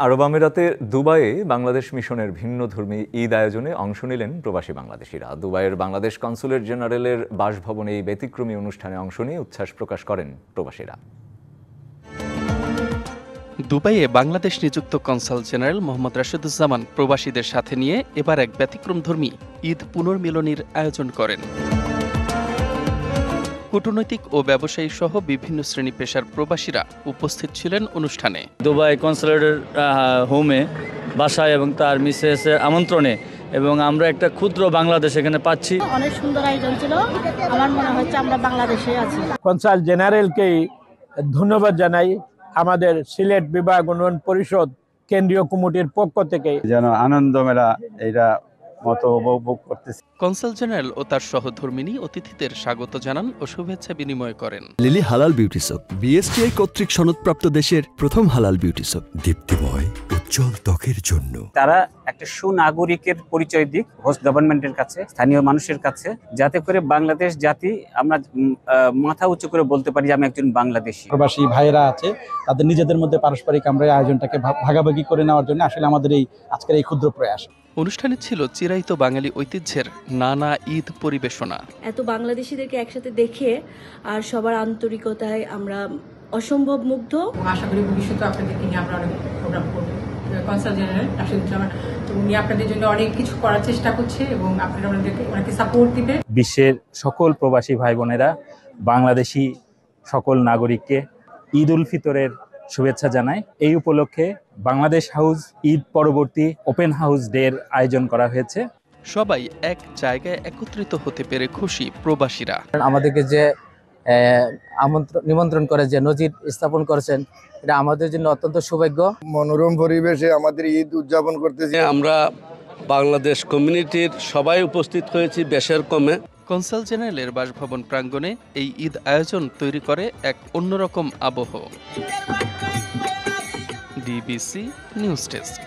আরব আমিরাতে দুবাইয়ে বাংলাদেশ মিশনের ভিন্নধর্মী ঈদ আয়োজনে অংশ নিলেন প্রবাসী বাংলাদেশিরা। দুবাইয়ের বাংলাদেশ কনসুলেট জেনারেলের বাসভবনে এই ব্যতিক্রমী অনুষ্ঠানে অংশ নিয়ে উচ্ছ্বাস প্রকাশ করেন প্রবাসীরা। দুবাইয়ে বাংলাদেশ নিযুক্ত কনসাল জেনারেল মোহাম্মদ রাশেদুজ্জামান প্রবাসীদের সাথে নিয়ে এবার এক ব্যতিক্রমধর্মী ঈদ পুনর্মিলনীর আয়োজন করেন। কূটনৈতিক ও ব্যবসায়ী সহ বিভিন্ন শ্রেণী পেশার প্রবাসীরা উপস্থিত ছিলেন অনুষ্ঠানে। দুবাই কনসুলেটের হোমে বাসায় এবং তার মিসেসের আমন্ত্রণে এবং আমরা একটা ক্ষুদ্র বাংলাদেশ এখানে পাচ্ছি। অনেক সুন্দর আয়োজন ছিল। আমার মনে হচ্ছে আমরা বাংলাদেশে আছি। কনসাল জেনারেলকে ধন্যবাদ জানাই। আমাদের সিলেট বিভাগ উন্নয়ন পরিষদ কেন্দ্রীয় কমিটির পক্ষ থেকে যেন আনন্দ মেলা এটা মতো উপভোগ করতেছি। কনসাল জেনারেল ও তার সহধর্মিণী অতিথিদের স্বাগত জানান ও শুভেচ্ছা বিনিময় করেন। লিলি হালাল বিউটি সোপ, বিএসটিআই কর্তৃক সনদপ্রাপ্ত দেশের প্রথম হালাল বিউটি সোপ, দীপ্তিময় উজ্জ্বল ত্বকের জন্য। তারা একটা সুনাগরিকের পরিচয় দিক হোস্ট গভর্নমেন্টের কাছে, স্থানীয় মানুষের কাছে, যাতে করে বাংলাদেশ জাতি আমরা মাথা উঁচু করে বলতে পারি যে আমি একজন বাংলাদেশী। প্রবাসী ভাইয়েরা আছে, তাদের নিজেদের মধ্যে পারস্পরিক আমরা এই আয়োজনটাকে ভাগাভাগি করে নেওয়ার জন্য আসলে আমাদের এই আজকের এই ক্ষুদ্র প্রয়াস। অনুষ্ঠানে ছিল চিরায়ত বাঙালি ঐতিহ্যের নানা ঈদ পরিবেশনা। এত বাংলাদেশিদেরকে একসাথে দেখে আর সবার আন্তরিকতায় আমরা অসম্ভব মুগ্ধ। আশা করি ভবিষ্যতে আপনাদেরকে নিয়ে আমরা অনেক প্রোগ্রাম করব। কনসাল জেনারেল রাশেদুজ্জামান উনি আপনাদের জন্য অনেক কিছু করার চেষ্টা করছে এবং আপনারা ওনাকে সাপোর্ট দিবে। বিশ্বের সকল প্রবাসী ভাই বোনেরা, বাংলাদেশি সকল নাগরিককে ঈদ উল ফিতরের শুভেচ্ছা জানাই। এই উপলক্ষে বাংলাদেশ হাউস ঈদ পরবর্তী ওপেন হাউস ডে এর আয়োজন করা হয়েছে। সবাই এক জায়গায় একত্রিত হতে পেরে খুশি প্রবাসীরা। আমাদেরকে যে নিমন্ত্রণ করে যে নজির স্থাপন করেছেন, এটা আমাদের জন্য অত্যন্ত সৌভাগ্য। মনোরম পরিবেশে আমাদের ঈদ উদযাপন করতেছি। আমরা বাংলাদেশ কমিউনিটির সবাই উপস্থিত হয়েছি বেশের কমে। কনসাল জেনারেলের বাসভবন প্রাঙ্গণে এই ঈদ আয়োজন তৈরি করে এক অন্যরকম আবহ। DBC news desk.